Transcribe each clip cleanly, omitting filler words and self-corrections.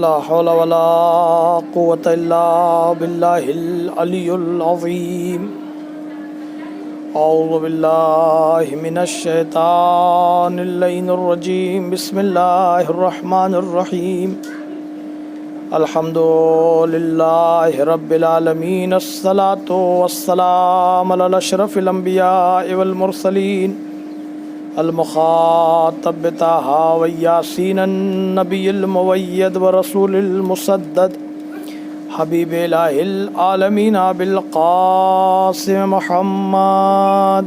لا حول ولا قوة إلا بالله العلي العظيم أعوذ بالله من الشيطان اللعين الرجيم بسم الله الرحمن الرحيم الحمد لله رب العالمين الصلاة والسلام على أشرف الأنبياء والمرسلين المخاطب بطه وياسين النبي المؤيد ورسول المسدد حبيب إله العالمين بالقاسم محمد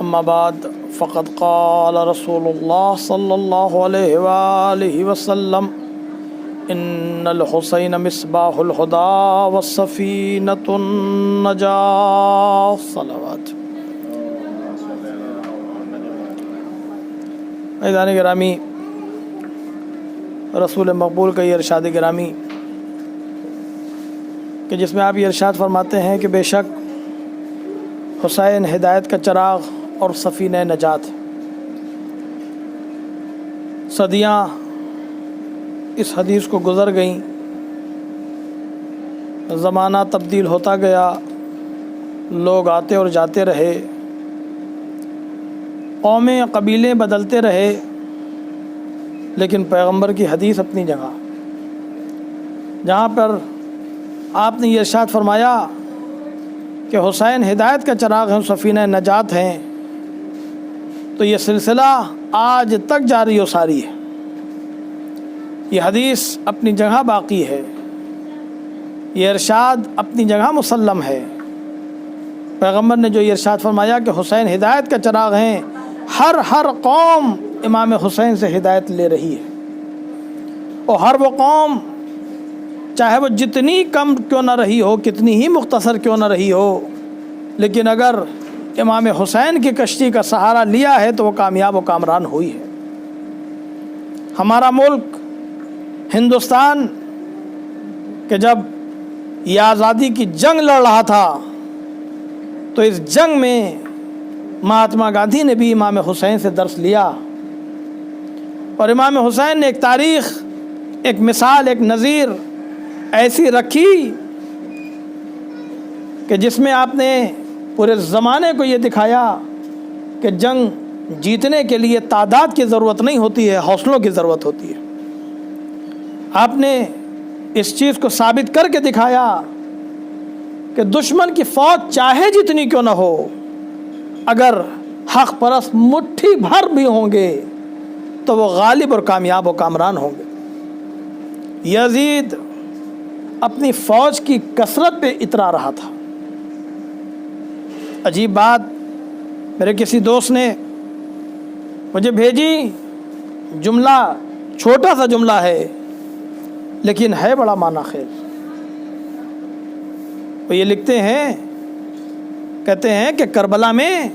أما بعد فقد قال رسول الله صلى الله عليه وآله وسلم إن الحسين مصباح الهدى والسفينة النجاة صلوات. عزیزان گرامی، رسول مقبول کا یہ ارشاد گرامی کہ جس میں آپ یہ ارشاد فرماتے ہیں کہ بے شک حسین ہدایت کا چراغ اور سفینہ نجات. صدیاں اس حدیث کو گزر گئیں، زمانہ تبدیل ہوتا گیا، لوگ آتے اور جاتے رہے، قومیں قبیلے بدلتے رہے، لیکن پیغمبر کی حدیث اپنی جگہ. جہاں پر آپ نے یہ ارشاد فرمایا کہ حسین ہدایت کا چراغ ہیں، سفینہ نجات ہیں، تو یہ سلسلہ آج تک جاری و ساری ہے. یہ حدیث اپنی جگہ باقی ہے، یہ ارشاد اپنی جگہ مسلم ہے. پیغمبر نے جو یہ ارشاد فرمایا کہ حسین ہدایت کا چراغ ہیں، ہر قوم امام حسین سے ہدایت لے رہی ہے، اور ہر وہ قوم چاہے وہ جتنی کم کیوں نہ رہی ہو، کتنی ہی مختصر کیوں نہ رہی ہو، لیکن اگر امام حسین کی کشتی کا سہارا لیا ہے تو وہ کامیاب و کامران ہوئی ہے. ہمارا ملک ہندوستان کہ جب یہ آزادی کی جنگ لڑ رہا تھا تو اس جنگ میں مہاتما گاندھی نے بھی امام حسین سے درس لیا، اور امام حسین نے ایک تاریخ، ایک مثال، ایک نظیر ایسی رکھی کہ جس میں آپ نے پورے زمانے کو یہ دکھایا کہ جنگ جیتنے کے لیے تعداد کی ضرورت نہیں ہوتی ہے، حوصلوں کی ضرورت ہوتی ہے. آپ نے اس چیز کو ثابت کر کے دکھایا کہ دشمن کی فوج چاہے جتنی کیوں نہ ہو، اگر حق پرست مٹھی بھر بھی ہوں گے تو وہ غالب اور کامیاب و کامران ہوں گے. یزید اپنی فوج کی کثرت پہ اترا رہا تھا. عجیب بات، میرے کسی دوست نے مجھے بھیجی، جملہ چھوٹا سا جملہ ہے لیکن ہے بڑا معنی خیز. وہ یہ لکھتے ہیں، کہتے ہیں کہ کربلا میں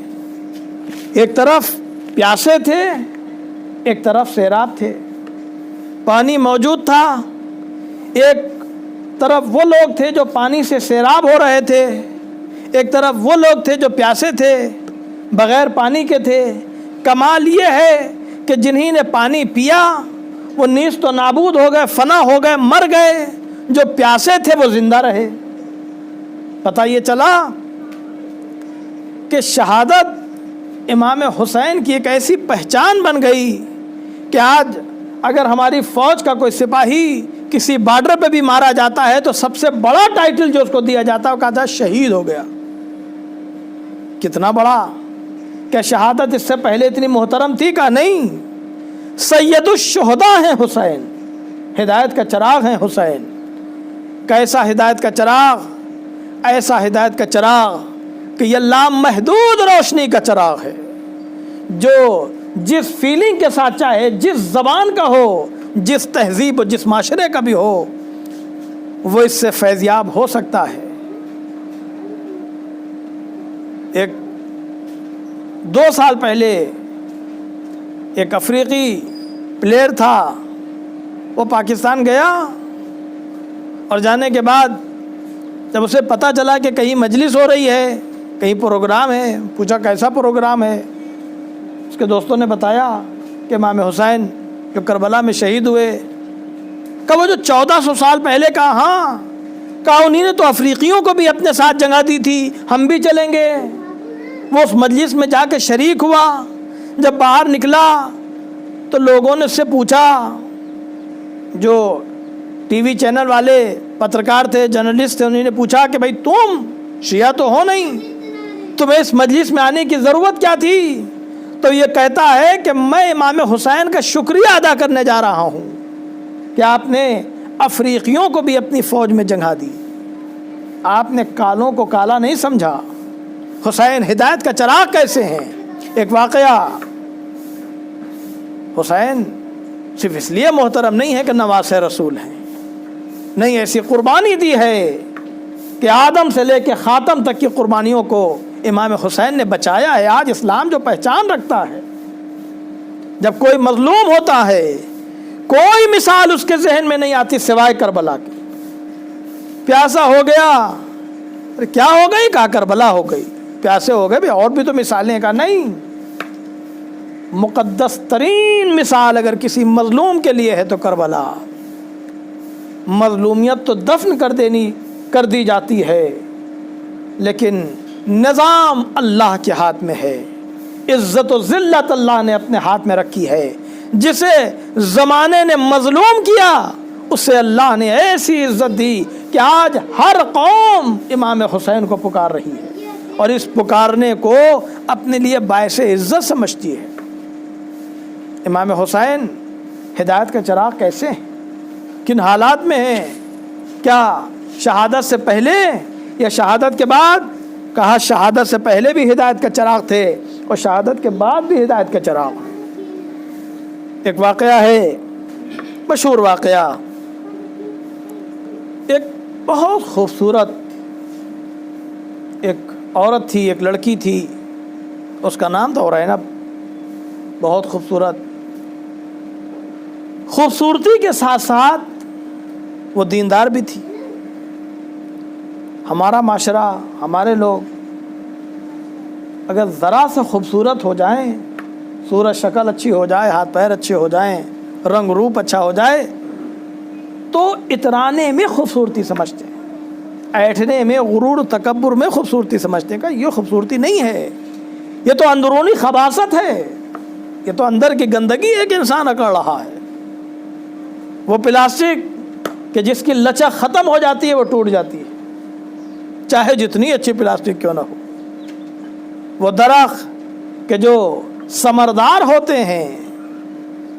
ایک طرف پیاسے تھے، ایک طرف سیراب تھے، پانی موجود تھا. ایک طرف وہ لوگ تھے جو پانی سے سیراب ہو رہے تھے، ایک طرف وہ لوگ تھے جو پیاسے تھے، بغیر پانی کے تھے. کمال یہ ہے کہ جنہی نے پانی پیا وہ نیست و نابود ہو گئے، فنا ہو گئے، مر گئے. جو پیاسے تھے وہ زندہ رہے. پتہ یہ چلا کہ شہادت امام حسین کی ایک ایسی پہچان بن گئی کہ آج اگر ہماری فوج کا کوئی سپاہی کسی بارڈر پہ بھی مارا جاتا ہے تو سب سے بڑا ٹائٹل جو اس کو دیا جاتا ہے وہ کہتا ہے شہید ہو گیا. کتنا بڑا! کیا شہادت اس سے پہلے اتنی محترم تھی؟ کا نہیں. سید الشہداء ہیں حسین، ہدایت کا چراغ ہیں حسین. کیسا ہدایت کا چراغ؟ ایسا ہدایت کا چراغ کہ یہ لامحدود روشنی کا چراغ ہے، جو جس فیلنگ کے ساتھ چاہے، جس زبان کا ہو، جس تہذیب و جس معاشرے کا بھی ہو، وہ اس سے فیضیاب ہو سکتا ہے. ایک 2 سال پہلے ایک افریقی پلیئر تھا، وہ پاکستان گیا اور جانے کے بعد جب اسے پتہ چلا کہ کہیں مجلس ہو رہی ہے، کہیں پروگرام ہے، پوچھا کیسا پروگرام ہے. اس کے دوستوں نے بتایا کہ امام حسین جو کربلا میں شہید ہوئے، کہ وہ جو 1400 سال پہلے کہا، ہاں کہا انہی نے تو افریقیوں کو بھی اپنے ساتھ جگہ دی تھی، ہم بھی چلیں گے۔ وہ اس مجلس میں جا کے شریک ہوا، جب باہر نکلا تو لوگوں نے اس سے پوچھا، جو ٹی وی چینل والے پترکار تھے، جرنلسٹ تھے، انہوں نے پوچھا کہ بھائی تم شیعہ تو ہو نہیں، تمہیں اس مجلس میں آنے کی ضرورت کیا تھی؟ تو یہ کہتا ہے کہ میں امام حسین کا شکریہ ادا کرنے جا رہا ہوں کہ آپ نے افریقیوں کو بھی اپنی فوج میں جگہ دی، آپ نے کالوں کو کالا نہیں سمجھا۔ حسین ہدایت کا چراغ کیسے ہیں؟ ایک واقعہ، حسین صرف اس لیے محترم نہیں ہے کہ نواسہ رسول ہیں، نہیں، ایسی قربانی دی ہے کہ آدم سے لے کے خاتم تک کی قربانیوں کو امام حسین نے بچایا ہے۔ آج اسلام جو پہچان رکھتا ہے، جب کوئی مظلوم ہوتا ہے کوئی مثال اس کے ذہن میں نہیں آتی سوائے کربلا کی۔ پیاسا ہو گیا، ارے کیا ہو گئی؟ کہا کربلا ہو گئی۔ پیاسے ہو گئے بھی اور بھی تو مثالیں، کہا نہیں، مقدس ترین مثال اگر کسی مظلوم کے لیے ہے تو کربلا۔ مظلومیت تو دفن کر دی جاتی ہے، لیکن نظام اللہ کے ہاتھ میں ہے، عزت و ذلت اللہ نے اپنے ہاتھ میں رکھی ہے۔ جسے زمانے نے مظلوم کیا اسے اللہ نے ایسی عزت دی کہ آج ہر قوم امام حسین کو پکار رہی ہے اور اس پکارنے کو اپنے لیے باعث عزت سمجھتی ہے۔ امام حسین ہدایت کا چراغ کیسے ہیں؟ کن حالات میں ہیں؟ کیا شہادت سے پہلے یا شہادت کے بعد؟ کہا شہادت سے پہلے بھی ہدایت کا چراغ تھے اور شہادت کے بعد بھی ہدایت کا چراغ۔ ایک واقعہ ہے، مشہور واقعہ، ایک بہت خوبصورت ایک عورت تھی، ایک لڑکی تھی، اس کا نام تھا ارینا، بہت خوبصورت، خوبصورتی کے ساتھ ساتھ وہ دیندار بھی تھی۔ ہمارا معاشرہ، ہمارے لوگ اگر ذرا سے خوبصورت ہو جائیں، صورت شکل اچھی ہو جائے، ہاتھ پیر اچھے ہو جائیں، رنگ روپ اچھا ہو جائے تو اترانے میں خوبصورتی سمجھتے ہیں، ایٹھنے میں، غرور و تکبر میں خوبصورتی سمجھتے ہیں کہ یہ خوبصورتی نہیں ہے، یہ تو اندرونی خباثت ہے، یہ تو اندر کی گندگی ہے کہ انسان اکڑ رہا ہے۔ وہ پلاسٹک کہ جس کی لچک ختم ہو جاتی ہے وہ ٹوٹ جاتی ہے، چاہے جتنی اچھی پلاسٹک کیوں نہ ہو۔ وہ درخت کہ جو ثمردار ہوتے ہیں،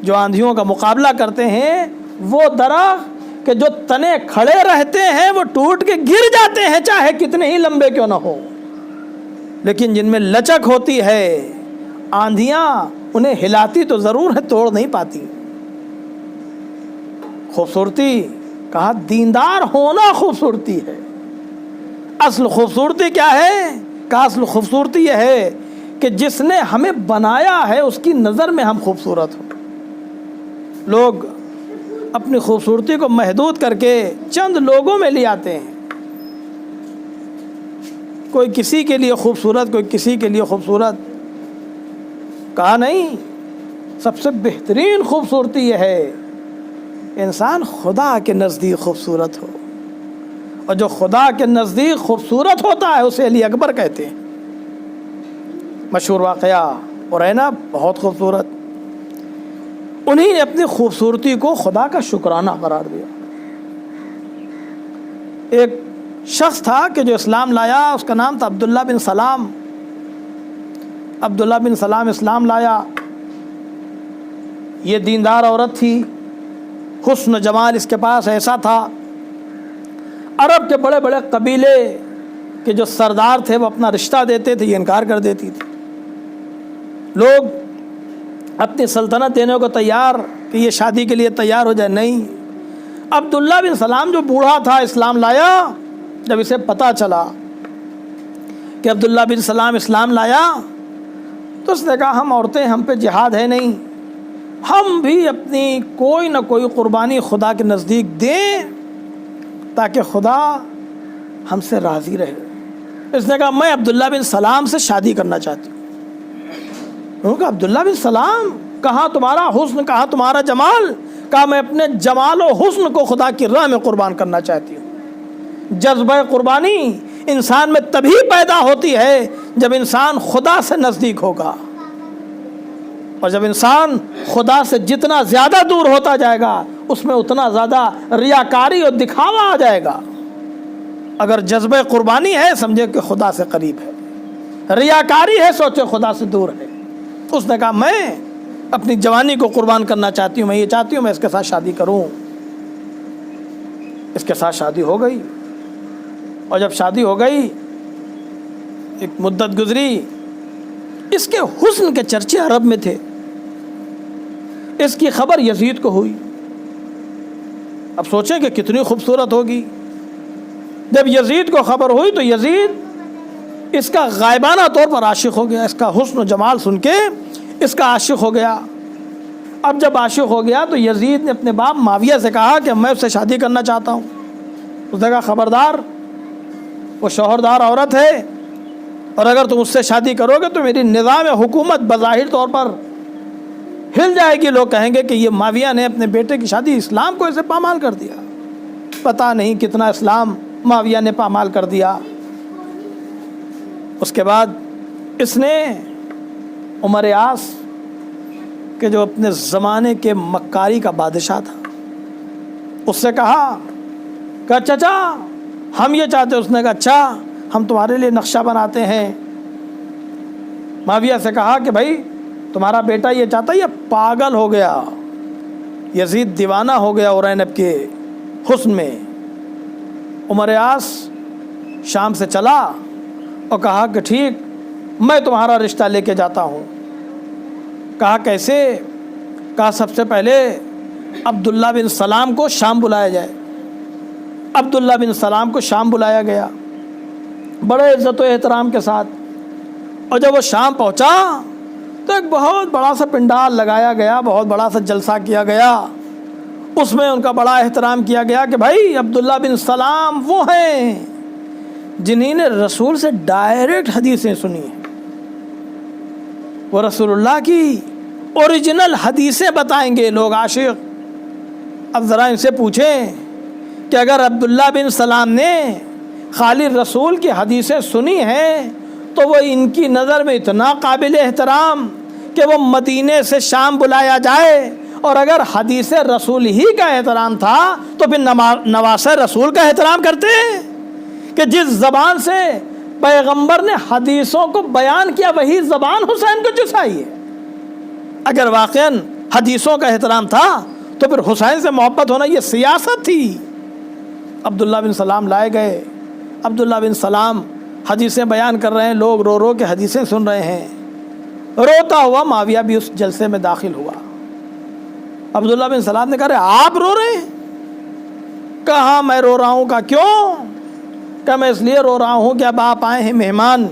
جو آندھیوں کا مقابلہ کرتے ہیں، وہ درخت کہ جو تنے کھڑے رہتے ہیں وہ ٹوٹ کے گر جاتے ہیں چاہے کتنے ہی لمبے کیوں نہ ہو، لیکن جن میں لچک ہوتی ہے آندھیاں انہیں ہلاتی تو ضرور ہے، توڑ نہیں پاتی۔ خوبصورتی کہا دیندار ہونا خوبصورتی ہے۔ اصل خوبصورتی کیا ہے؟ کہ اصل خوبصورتی یہ ہے کہ جس نے ہمیں بنایا ہے اس کی نظر میں ہم خوبصورت ہوں۔ لوگ اپنی خوبصورتی کو محدود کر کے چند لوگوں میں لے آتے ہیں، کوئی کسی کے لیے خوبصورت، کوئی کسی کے لیے خوبصورت۔ کہا نہیں، سب سے بہترین خوبصورتی یہ ہے انسان خدا کے نزدیک خوبصورت ہو، اور جو خدا کے نزدیک خوبصورت ہوتا ہے اسے علی اکبر کہتے ہیں۔ مشہور واقعہ، ارینا بہت خوبصورت، انہی نے اپنی خوبصورتی کو خدا کا شکرانہ قرار دیا۔ ایک شخص تھا کہ جو اسلام لایا، اس کا نام تھا عبداللہ بن سلام۔ عبداللہ بن سلام اسلام لایا، یہ دیندار عورت تھی، حسن و جمال اس کے پاس ایسا تھا۔ عرب کے بڑے بڑے قبیلے کے جو سردار تھے وہ اپنا رشتہ دیتے تھے، یہ انکار کر دیتی تھی۔ لوگ اپنی سلطنت دینے کو تیار کہ یہ شادی کے لیے تیار ہو جائے، نہیں۔ عبداللہ بن سلام جو بوڑھا تھا، اسلام لایا، جب اسے پتہ چلا کہ عبداللہ بن سلام اسلام لایا تو اس نے کہا ہم عورتیں، ہم پہ جہاد ہے نہیں، ہم بھی اپنی کوئی نہ کوئی قربانی خدا کے نزدیک دیں تاکہ خدا ہم سے راضی رہے۔ اس نے کہا میں عبداللہ بن سلام سے شادی کرنا چاہتی ہوں۔ انہوں نے کہا عبداللہ بن سلام کہاں تمہارا حسن، کہاں تمہارا جمال؟ کہا میں اپنے جمال و حسن کو خدا کی راہ میں قربان کرنا چاہتی ہوں۔ جذبہ قربانی انسان میں تبھی پیدا ہوتی ہے جب انسان خدا سے نزدیک ہوگا، اور جب انسان خدا سے جتنا زیادہ دور ہوتا جائے گا اس میں اتنا زیادہ ریاکاری اور دکھاوا آ جائے گا۔ اگر جذبہ قربانی ہے سمجھے کہ خدا سے قریب ہے، ریاکاری ہے سوچے خدا سے دور ہے۔ اس نے کہا میں اپنی جوانی کو قربان کرنا چاہتی ہوں، میں یہ چاہتی ہوں میں اس کے ساتھ شادی کروں۔ اس کے ساتھ شادی ہو گئی، اور جب شادی ہو گئی ایک مدت گزری، اس کے حسن کے چرچے عرب میں تھے۔ اس کی خبر یزید کو ہوئی۔ اب سوچیں کہ کتنی خوبصورت ہوگی۔ جب یزید کو خبر ہوئی تو یزید اس کا غائبانہ طور پر عاشق ہو گیا، اس کا حسن و جمال سن کے اس کا عاشق ہو گیا۔ اب جب عاشق ہو گیا تو یزید نے اپنے باپ معاویہ سے کہا کہ میں اس سے شادی کرنا چاہتا ہوں۔ اس نے کہا خبردار، وہ شوہردار عورت ہے، اور اگر تم اس سے شادی کرو گے تو میری نظام حکومت بظاہر طور پر ہل جائے گی، لوگ کہیں گے کہ یہ معاویہ نے اپنے بیٹے کی شادی اسلام کو اسے پامال کر دیا۔ پتہ نہیں کتنا اسلام معاویہ نے پامال کر دیا۔ اس کے بعد اس نے عمر عاص کہ جو اپنے زمانے کے مکاری کا بادشاہ تھا اس سے کہا کہ چچا ہم یہ چاہتے ہیں۔ اس نے کہا اچھا ہم تمہارے لیے نقشہ بناتے ہیں۔ معاویہ سے کہا کہ بھائی تمہارا بیٹا یہ چاہتا ہے، یہ پاگل ہو گیا، یزید دیوانہ ہو گیا اورینب کے حسن میں۔ عمر عاص شام سے چلا اور کہا کہ ٹھیک میں تمہارا رشتہ لے کے جاتا ہوں۔ کہا کیسے؟ کہا سب سے پہلے عبداللہ بن سلام کو شام بلایا جائے۔ عبداللہ بن سلام کو شام بلایا گیا بڑے عزت و احترام کے ساتھ، اور جب وہ شام پہنچا تو ایک بہت بڑا سا پنڈال لگایا گیا، بہت بڑا سا جلسہ کیا گیا، اس میں ان کا بڑا احترام کیا گیا کہ بھائی عبداللہ بن سلام وہ ہیں جنہی نے رسول سے ڈائریکٹ حدیثیں سنی ہیں، وہ رسول اللہ کی اوریجنل حدیثیں بتائیں گے لوگ عاشق۔ اب ذرا ان سے پوچھیں کہ اگر عبداللہ بن سلام نے خالی رسول کی حدیثیں سنی ہیں تو وہ ان کی نظر میں اتنا قابل احترام کہ وہ مدینے سے شام بلایا جائے، اور اگر حدیث رسول ہی کا احترام تھا تو پھر نواسہ رسول کا احترام کرتے کہ جس زبان سے پیغمبر نے حدیثوں کو بیان کیا وہی زبان حسین کو چسائی ہے۔ اگر واقعاً حدیثوں کا احترام تھا تو پھر حسین سے محبت ہونا یہ سیاست تھی۔ عبداللہ بن سلام لائے گئے، عبداللہ بن سلام حدیثیں بیان کر رہے ہیں، لوگ رو رو کے حدیثیں سن رہے ہیں۔ روتا ہوا معاویہ بھی اس جلسے میں داخل ہوا۔ عبداللہ بن سلام نے کہا آپ رو رہے ہیں؟ کہا میں رو رہا ہوں۔ کہا کیوں؟ کہ میں اس لیے رو رہا ہوں کہ اب آپ آئے ہیں مہمان،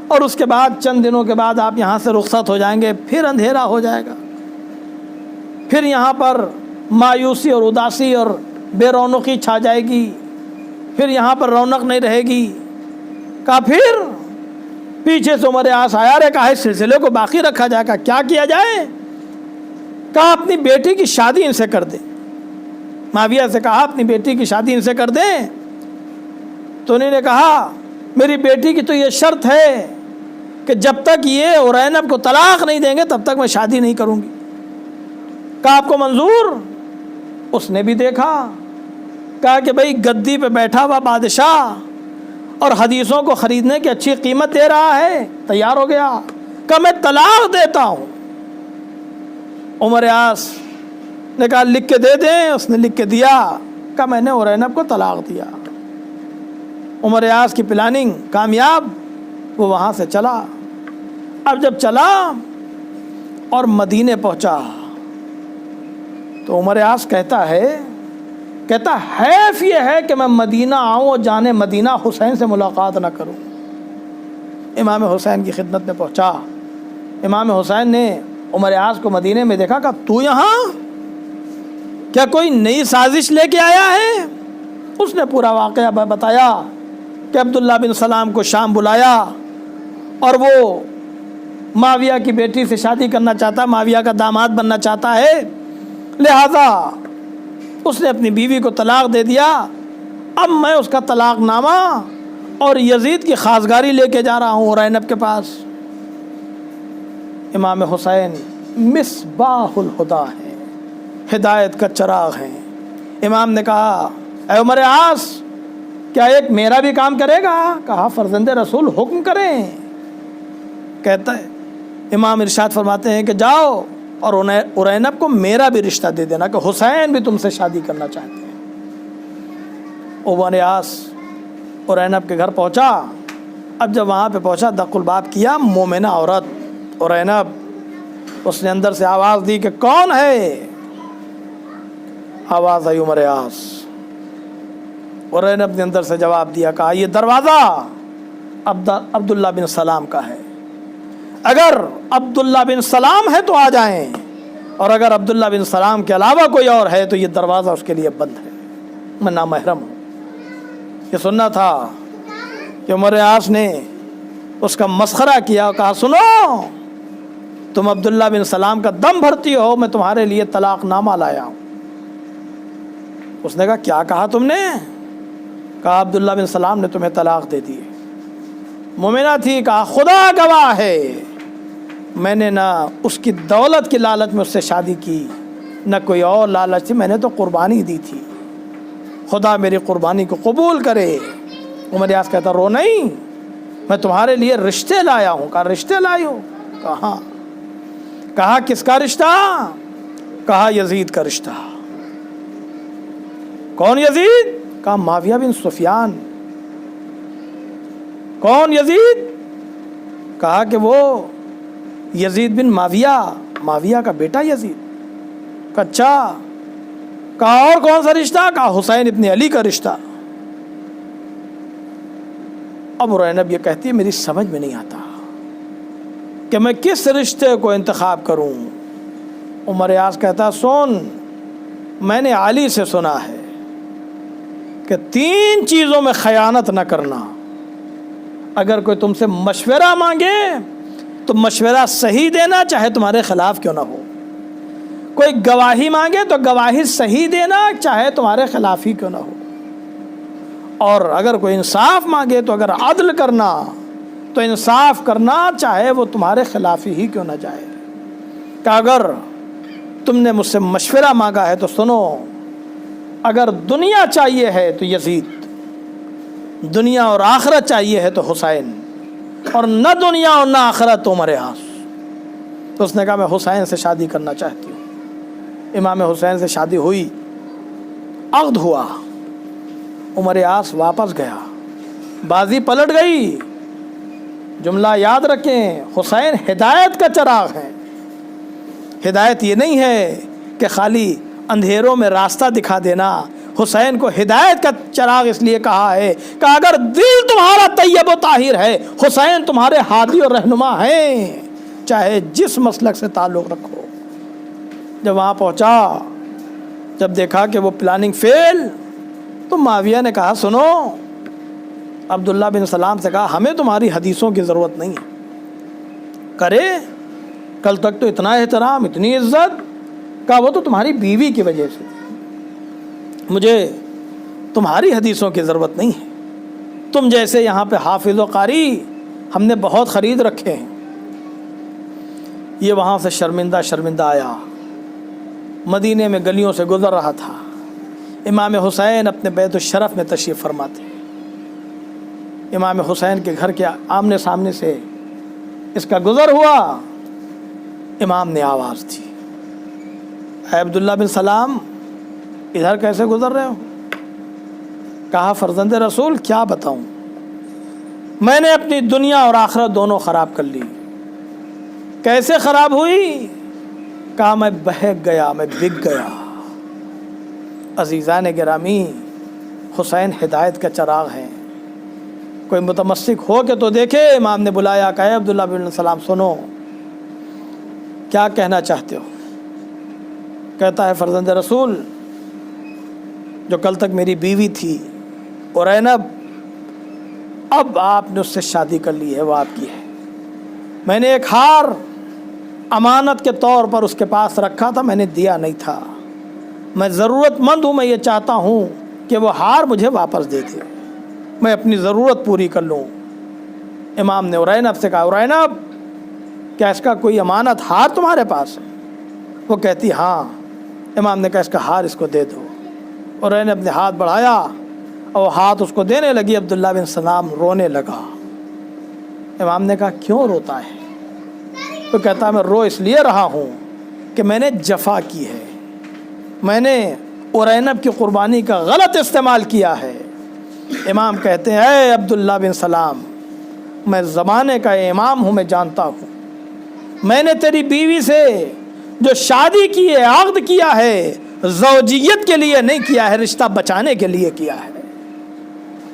اور اس کے بعد چند دنوں کے بعد آپ یہاں سے رخصت ہو جائیں گے، پھر اندھیرا ہو جائے گا، پھر یہاں پر مایوسی اور اداسی اور بے رونقی چھا جائے گی، پھر یہاں پر رونق نہیں رہے گی۔ کہا پھر؟ پیچھے سے عمر عاص آیا رہے، کہا اس سلسلے کو باقی رکھا جائے گا، کیا کیا جائے؟ کہا اپنی بیٹی کی شادی ان سے کر دیں۔ معاویہ سے کہا اپنی بیٹی کی شادی ان سے کر دیں، تو انہوں نے کہا میری بیٹی کی تو یہ شرط ہے کہ جب تک یہ اورینب کو طلاق نہیں دیں گے تب تک میں شادی نہیں کروں گی۔ کہا آپ کو منظور؟ اس نے بھی دیکھا، کہا کہ بھائی گدی پہ بیٹھا ہوا بادشاہ اور حدیثوں کو خریدنے کی اچھی قیمت دے رہا ہے، تیار ہو گیا کہ میں طلاق دیتا ہوں۔ عمر عاص نے کہا لکھ کے دے دیں۔ اس نے لکھ کے دیا، کہا میں نے اورینب کو طلاق دیا۔ عمر عاص کی پلاننگ کامیاب، وہ وہاں سے چلا۔ اب جب چلا اور مدینے پہنچا تو عمر عاص کہتا ہے حیف یہ ہے کہ میں مدینہ آؤں اور جانے مدینہ حسین سے ملاقات نہ کروں۔ امام حسین کی خدمت میں پہنچا۔ امام حسین نے عمر عاص کو مدینے میں دیکھا، کہا تو یہاں کیا کوئی نئی سازش لے کے آیا ہے؟ اس نے پورا واقعہ بتایا کہ عبداللہ بن سلام کو شام بلایا اور وہ معاویہ کی بیٹی سے شادی کرنا چاہتا ہے، معاویہ کا داماد بننا چاہتا ہے، لہذا اس نے اپنی بیوی کو طلاق دے دیا۔ اب میں اس کا طلاق نامہ اور یزید کی خاصگاری لے کے جا رہا ہوں اورینب کے پاس۔ امام حسین مصباح الہدیٰ ہیں، ہدایت کا چراغ ہیں۔ امام نے کہا اے عمر عاص، کیا ایک میرا بھی کام کرے گا؟ کہا فرزند رسول حکم کریں۔ کہتا ہے امام ارشاد فرماتے ہیں کہ جاؤ اور اورینب کو میرا بھی رشتہ دے دینا کہ حسین بھی تم سے شادی کرنا چاہتے ہیں۔ عمر عاص اورینب کے گھر پہنچا۔ اب جب وہاں پہ پہنچا، دق الباب کیا، مومنہ عورت اورینب، اس نے اندر سے آواز دی کہ کون ہے؟ آواز آئی عمر عاص۔ اورینب نے اندر سے جواب دیا، کہا یہ دروازہ عبداللہ بن سلام کا ہے، اگر عبداللہ بن سلام ہے تو آ جائیں، اور اگر عبداللہ بن سلام کے علاوہ کوئی اور ہے تو یہ دروازہ اس کے لیے بند ہے، میں نامحرم ہوں۔ یہ سننا تھا کہ عمر عاص نے اس کا مسخرہ کیا اور کہا سنو، تم عبداللہ بن سلام کا دم بھرتی ہو، میں تمہارے لیے طلاق نامہ لایا ہوں۔ اس نے کہا کیا کہا تم نے؟ کہا عبداللہ بن سلام نے تمہیں طلاق دے دی۔ مومنہ تھی، کہا خدا گواہ ہے، میں نے نہ اس کی دولت کی لالچ میں اس سے شادی کی، نہ کوئی اور لالچ تھی، میں نے تو قربانی دی تھی، خدا میری قربانی کو قبول کرے۔ عمر عاص کہتا رو نہیں، میں تمہارے لیے رشتے لایا ہوں۔ کہا رشتے لائی ہو؟ کہاں؟ کہا کس کا رشتہ؟ کہا یزید کا رشتہ۔ کون یزید؟ کہا معاویہ بن سفیان۔ کون یزید؟ کہا کہ وہ یزید بن معاویہ کا بیٹا یزید۔ کہا اچھا، کہا اور کون سا رشتہ؟ کہا حسین ابن علی کا رشتہ۔ اب اورینب یہ کہتی ہے میری سمجھ میں نہیں آتا کہ میں کس رشتے کو انتخاب کروں۔ عمر عاص کہتا سن، میں نے علی سے سنا ہے کہ 3 چیزوں میں خیانت نہ کرنا۔ اگر کوئی تم سے مشورہ مانگے تو مشورہ صحیح دینا، چاہے تمہارے خلاف کیوں نہ ہو۔ کوئی گواہی مانگے تو گواہی صحیح دینا، چاہے تمہارے خلاف ہی کیوں نہ ہو۔ اور اگر کوئی انصاف مانگے تو اگر عدل کرنا تو انصاف کرنا، چاہے وہ تمہارے خلاف ہی کیوں نہ جائے۔ کہ اگر تم نے مجھ سے مشورہ مانگا ہے تو سنو، اگر دنیا چاہیے ہے تو یزید، دنیا اور آخرت چاہیے ہے تو حسین، اور نہ دنیا اور نہ آخرت تو عمر عاص۔ تو اس نے کہا میں حسین سے شادی کرنا چاہتی ہوں۔ امام حسین سے شادی ہوئی، عقد ہوا، عمر عاص واپس گیا، بازی پلٹ گئی۔ جملہ یاد رکھیں، حسین ہدایت کا چراغ ہے۔ ہدایت یہ نہیں ہے کہ خالی اندھیروں میں راستہ دکھا دینا۔ حسین کو ہدایت کا چراغ اس لیے کہا ہے کہ اگر دل تمہارا طیب و طاہر ہے، حسین تمہارے ہادی اور رہنما ہیں، چاہے جس مسلک سے تعلق رکھو۔ جب وہاں پہنچا، جب دیکھا کہ وہ پلاننگ فیل، تو معاویہ نے کہا سنو، عبداللہ بن سلام سے کہا ہمیں تمہاری حدیثوں کی ضرورت نہیں ہے۔ کرے کل تک تو اتنا احترام، اتنی عزت، کہا وہ تو تمہاری بیوی کی وجہ سے، مجھے تمہاری حدیثوں کی ضرورت نہیں ہے۔ تم جیسے یہاں پہ حافظ و قاری ہم نے بہت خرید رکھے ہیں۔ یہ وہاں سے شرمندہ آیا، مدینے میں گلیوں سے گزر رہا تھا۔ امام حسین اپنے بیت الشرف میں تشریف فرما تھے۔ امام حسین کے گھر کے آمنے سامنے سے اس کا گزر ہوا۔ امام نے آواز دی، اے عبداللہ بن سلام، ادھر کیسے گزر رہے ہو؟ کہا فرزند رسول کیا بتاؤں، میں نے اپنی دنیا اور آخرت دونوں خراب کر لی۔ کیسے خراب ہوئی؟ کہا میں بہک گیا، میں بک گیا۔ عزیزان گرامی، حسین ہدایت کا چراغ ہیں، کوئی متمسک ہو کے تو دیکھے۔ امام نے بلایا، کہا عبداللہ بن سلام سنو، کیا کہنا چاہتے ہو؟ کہتا ہے فرزند رسول، جو کل تک میری بیوی تھی اورینب، اب آپ نے اس سے شادی کر لی ہے، وہ آپ کی ہے۔ میں نے ایک ہار امانت کے طور پر اس کے پاس رکھا تھا، میں نے دیا نہیں تھا، میں ضرورت مند ہوں، میں یہ چاہتا ہوں کہ وہ ہار مجھے واپس دے دے، میں اپنی ضرورت پوری کر لوں۔ امام نے ارینب سے کہا، ارینب کیا اس کا کوئی امانت ہار تمہارے پاس ہے؟ وہ کہتی ہاں۔ امام نے کہا اس کا ہار اس کو دے دو۔ ارینب نے ہاتھ بڑھایا اور ہاتھ اس کو دینے لگی، عبداللہ بن سلام رونے لگا۔ امام نے کہا کیوں روتا ہے؟ وہ کہتا میں رو اس لیے رہا ہوں کہ میں نے جفا کی ہے، میں نے ارینب کی قربانی کا غلط استعمال کیا ہے۔ امام کہتے ہیں اے عبداللہ بن سلام، میں زمانے کا امام ہوں، میں جانتا ہوں، میں نے تیری بیوی سے جو شادی کی ہے، عقد کیا ہے، زوجیت کے لیے نہیں کیا ہے، رشتہ بچانے کے لیے کیا ہے۔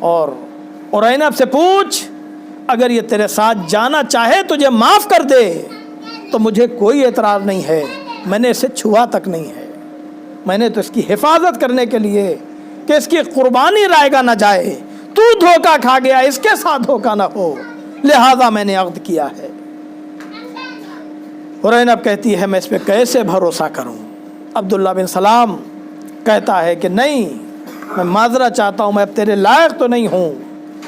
اور ارینب سے پوچھ، اگر یہ تیرے ساتھ جانا چاہے تجھے معاف کر دے تو مجھے کوئی اعتراض نہیں ہے، میں نے اسے چھوا تک نہیں ہے، میں نے تو اس کی حفاظت کرنے کے لیے کہ اس کی قربانی رائے گا نہ جائے، تو دھوکہ کھا گیا، اس کے ساتھ دھوکہ نہ ہو، لہذا میں نے عقد کیا ہے۔ ارینب کہتی ہے میں اس پہ کیسے بھروسہ کروں؟ عبداللہ بن سلام کہتا ہے کہ نہیں، میں معذرت چاہتا ہوں، میں اب تیرے لائق تو نہیں ہوں۔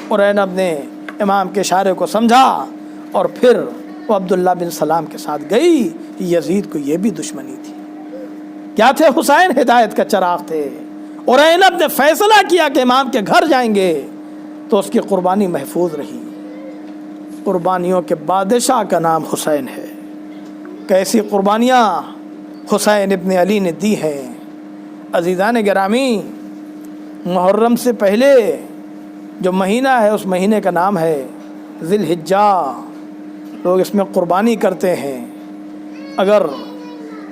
ارینب نے امام کے اشارے کو سمجھا اور پھر وہ عبداللہ بن سلام کے ساتھ گئی۔ یزید کو یہ بھی دشمنی تھی، کیا تھے؟ حسین ہدایت کا چراغ تھے۔ ارینب نے فیصلہ کیا کہ امام کے گھر جائیں گے تو اس کی قربانی محفوظ رہی۔ قربانیوں کے بادشاہ کا نام حسین ہے۔ کیسی قربانیاں حسین ابن علی نے دی ہیں۔ عزیزان گرامی، محرم سے پہلے جو مہینہ ہے اس مہینے کا نام ہے ذی الحجہ۔ لوگ اس میں قربانی کرتے ہیں۔ اگر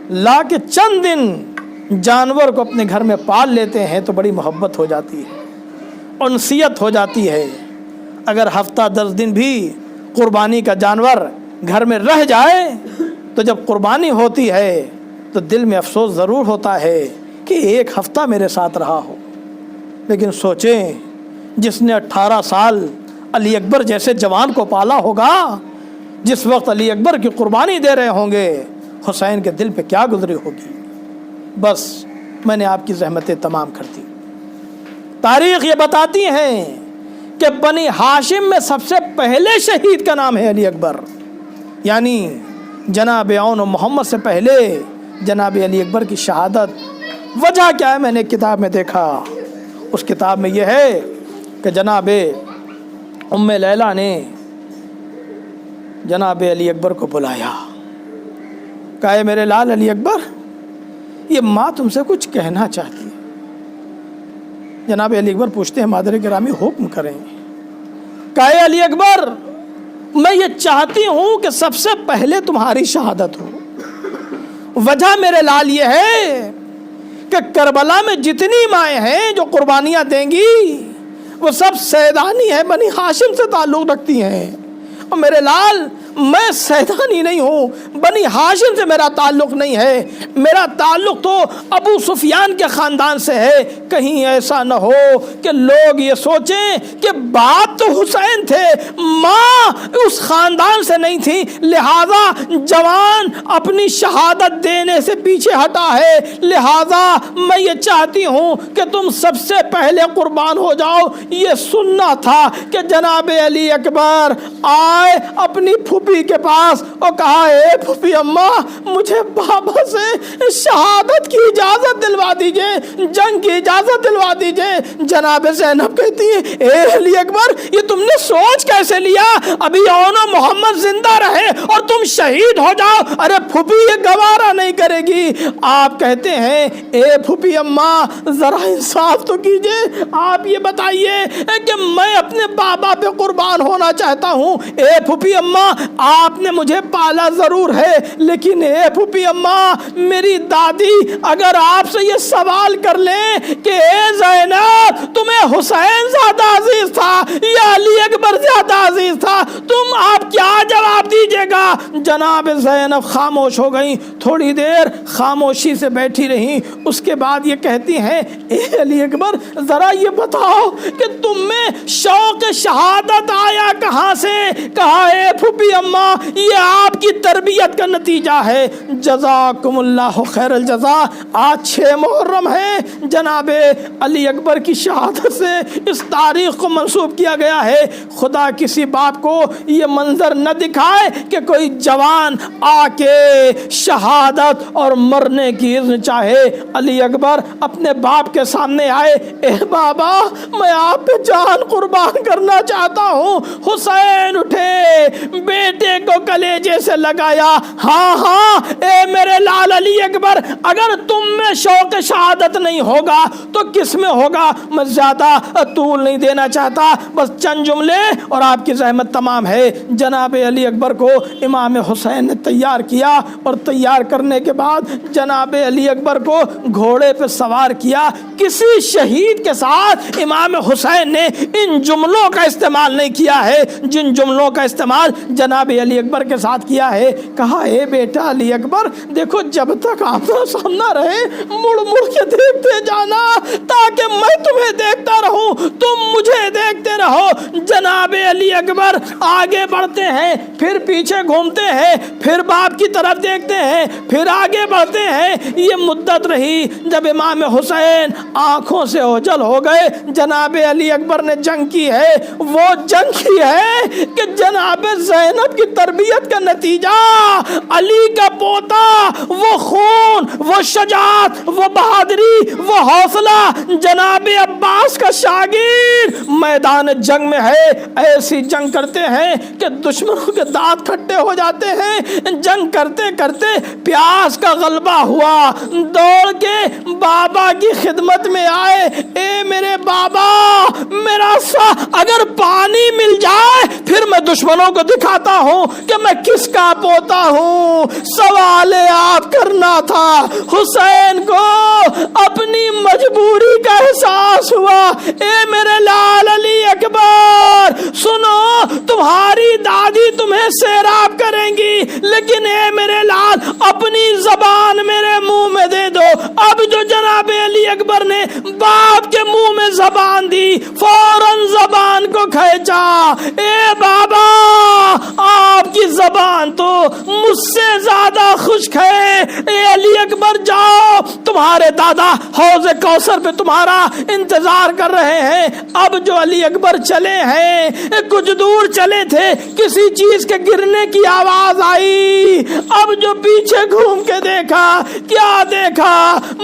لا کے چند دن جانور کو اپنے گھر میں پال لیتے ہیں تو بڑی محبت ہو جاتی ہے، انسیت ہو جاتی ہے۔ اگر ہفتہ 10 دن بھی قربانی کا جانور گھر میں رہ جائے تو جب قربانی ہوتی ہے تو دل میں افسوس ضرور ہوتا ہے کہ ایک ہفتہ میرے ساتھ رہا ہو۔ لیکن سوچیں، جس نے 18 سال علی اکبر جیسے جوان کو پالا ہوگا، جس وقت علی اکبر کی قربانی دے رہے ہوں گے، حسین کے دل پہ کیا گزری ہوگی۔ بس میں نے آپ کی زحمتیں تمام کر دی۔ تاریخ یہ بتاتی ہیں کہ بنی ہاشم میں سب سے پہلے شہید کا نام ہے علی اکبر، یعنی جناب اون و محمد سے پہلے جناب علی اکبر کی شہادت۔ وجہ کیا ہے؟ میں نے کتاب میں دیکھا، اس کتاب میں یہ ہے کہ جناب ام لیلہ نے جناب علی اکبر کو بلایا، کہا اے میرے لال علی اکبر، یہ ماں تم سے کچھ کہنا چاہتی ہے۔ جناب علی اکبر پوچھتے ہیں مادر گرامی حکم کریں۔ کہا اے علی اکبر، میں یہ چاہتی ہوں کہ سب سے پہلے تمہاری شہادت ہو۔ وجہ میرے لال یہ ہے کہ کربلا میں جتنی مائیں ہیں جو قربانیاں دیں گی وہ سب سیدانی ہیں، بنی ہاشم سے تعلق رکھتی ہیں، اور میرے لال میں سیدانی نہیں ہوں، بنی ہاشم سے میرا تعلق نہیں ہے، میرا تعلق تو ابو سفیان کے خاندان سے ہے۔ کہیں ایسا نہ ہو کہ لوگ یہ سوچیں کہ باپ تو حسین تھے، ماں اس خاندان سے نہیں تھی، لہذا جوان اپنی شہادت دینے سے پیچھے ہٹا ہے، لہذا میں یہ چاہتی ہوں کہ تم سب سے پہلے قربان ہو جاؤ۔ یہ سننا تھا کہ جناب علی اکبر آئے اپنی پھوپھی کے پاس اور کہا اے پھوپھی اماں، مجھے بابا سے شہادت کی اجازت دلوا دیجئے، جنگ کی اجازت دلوا دیجئے۔ جناب زینب کہتی ہے اے علی اکبر، یہ تم نے سوچ کیسے لیا؟ ابھی اون و محمد زندہ رہے اور تم شہید ہو جاؤ؟ ارے پھوپھی یہ گوارا نہیں کرے گی۔ آپ کہتے ہیں اے پھوپھی اماں ذرا انصاف تو کیجئے، آپ یہ بتائیے کہ میں اپنے بابا پہ قربان ہونا چاہتا ہوں۔ اے پھوپھی اماں، آپ نے مجھے پالا ضرور ہے، لیکن اے پھوپھی اماں، میری دادی اگر آپ آپ سے یہ سوال کر لیں کہ اے زینب تمہیں حسین زیادہ عزیز تھا یا علی اکبر زیادہ عزیز تھا، تم آپ کیا جواب دیجیے گا؟ جناب زینب خاموش ہو گئیں، تھوڑی دیر خاموشی سے بیٹھی رہیں، اس کے بعد یہ کہتی ہیں اے علی اکبر ذرا یہ بتاؤ کہ تم میں شوق شہادت آیا کہاں سے؟ کہا اے پھوپھی اماں یہ آپ کی تربیت کا نتیجہ ہے، جزاکم اللہ خیر الجزا۔ آج 6 محرم ہے، جناب علی اکبر کی شہادت سے اس تاریخ کو منسوب کیا گیا ہے۔ خدا کسی باپ کو یہ منظر نہ دکھائے کہ کوئی جوان آ کے شہادت اور مرنے کی اذن چاہے۔ علی اکبر اپنے باپ کے سامنے آئے، اے بابا میں آپ پہ جان قربان کرنا چاہتا ہوں۔ حسین اٹھے، بیٹے کو کلیجے سے لگایا، ہاں ہاں اے میرے لال علی اکبر، اگر تم میں شوق شہادت نہیں ہوگا تو کس میں ہوگا؟ میں زیادہ طول نہیں دینا چاہتا، بس چند جملے اور آپ کی زحمت تمام ہے۔ جناب علی اکبر کو امام حسین نے تیار کیا اور تیار کرنے کے بعد جناب علی اکبر کو گھوڑے پہ سوار کیا۔ کسی شہید کے ساتھ امام حسین نے ان جملوں کا استعمال نہیں کیا ہے جن جملوں کا استعمال جناب علی اکبر کے ساتھ کیا ہے۔ کہا اے بیٹا علی اکبر دیکھو جب تک آمنا سامنا رہے مڑ مڑ کے دیکھتے جانا تاکہ میں تمہیں دیکھتا رہوں تم مجھے دیکھتے رہو۔ جناب علی اکبر آگے بڑھتے ہیں، پھر پیچھے گھومتے ہیں، پھر باپ کی طرف دیکھتے ہیں، پھر آگے بڑھتے ہیں۔ یہ مدت رہی جب امام حسین آنکھوں سے اوجھل ہو گئے۔ جناب علی اکبر نے جنگ کی ہے، وہ جنگ کی ہے کہ جناب زینب کی تربیت کا نتیجہ علی کا پوتا، وہ خون، وہ شجاعت، وہ بہادری، وہ حوصلہ جناب عباس کا شاگرد میدان جنگ میں ہے۔ ایسی جنگ کرتے ہیں کہ دشمنوں کے دانت کھٹے ہو جاتے ہیں۔ جنگ کرتے کرتے پیاس کا غلبہ ہوا، دوڑ کے بابا کی خدمت میں آئے، اے میرے بابا میرا اگر پانی مل جائے پھر میں دشمنوں کو دکھاتا ہوں کہ میں کس کا پوتا ہوں۔ سوال آپ کرنا تھا۔ حسین کو اپنی مجبوری کا احساس ہوا، اے میرے لال علی اکبر سنو تمہاری دادی تمہیں سیراب کریں گی لیکن اے میرے لال اپنی زبان میرے منہ میں دے دو۔ اب جو جناب علی اکبر نے باپ کے منہ میں زبان دی فوراً زبان کو کھینچا، اے بابا آپ کی زبان تو مجھ سے زیادہ خشک ہے، اے علی اکبر جاؤ تمہارے دادا حوض کوثر پہ تمہارا انتظار کر رہے ہیں۔ اب جو علی اکبر چلے ہیں کچھ دور چلے تھے کسی چیز کے گرنے کی آواز آئی، اب جو پیچھے گھوم کے دیکھا کیا دیکھا؟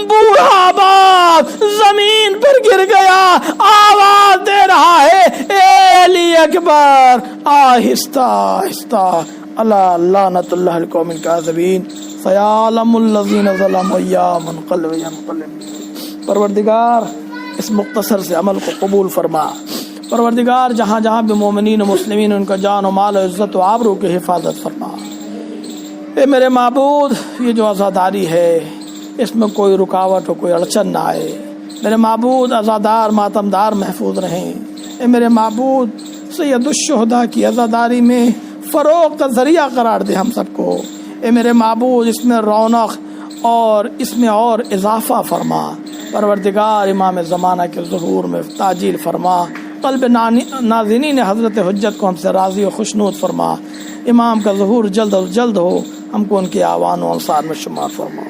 بوڑھا باپ زمین پر گر گیا، آواز دے رہا ہے اے علی اکبر آہستہ آہستہ اللہ لعنت اللہ القوم الکاذبین سیعلم الذین ظلموا ایام منقلب ینقلب۔ پروردگار اس مختصر سے عمل کو قبول فرما۔ پروردگار جہاں جہاں بھی مومنین و مسلمین ان کا جان و مال و عزت و آبرو کی حفاظت فرما۔ اے میرے معبود یہ جو عزاداری ہے اس میں کوئی رکاوٹ و کوئی اڑچن نہ آئے۔ میرے معبود عزادار ماتمدار محفوظ رہیں۔ اے میرے معبود سید الشہداء کی عزاداری میں فروغ کا ذریعہ قرار دے ہم سب کو۔ اے میرے معبود اس میں رونق اور اس میں اور اضافہ فرما۔ پروردگار امام زمانہ کے ظہور میں تاجیل فرما۔ قلب ناظرین حضرت حجت کو ہم سے راضی و خوشنود فرما۔ امام کا ظہور جلد از جلد ہو، ہم کو ان کے آوان و انصار میں شمار فرما۔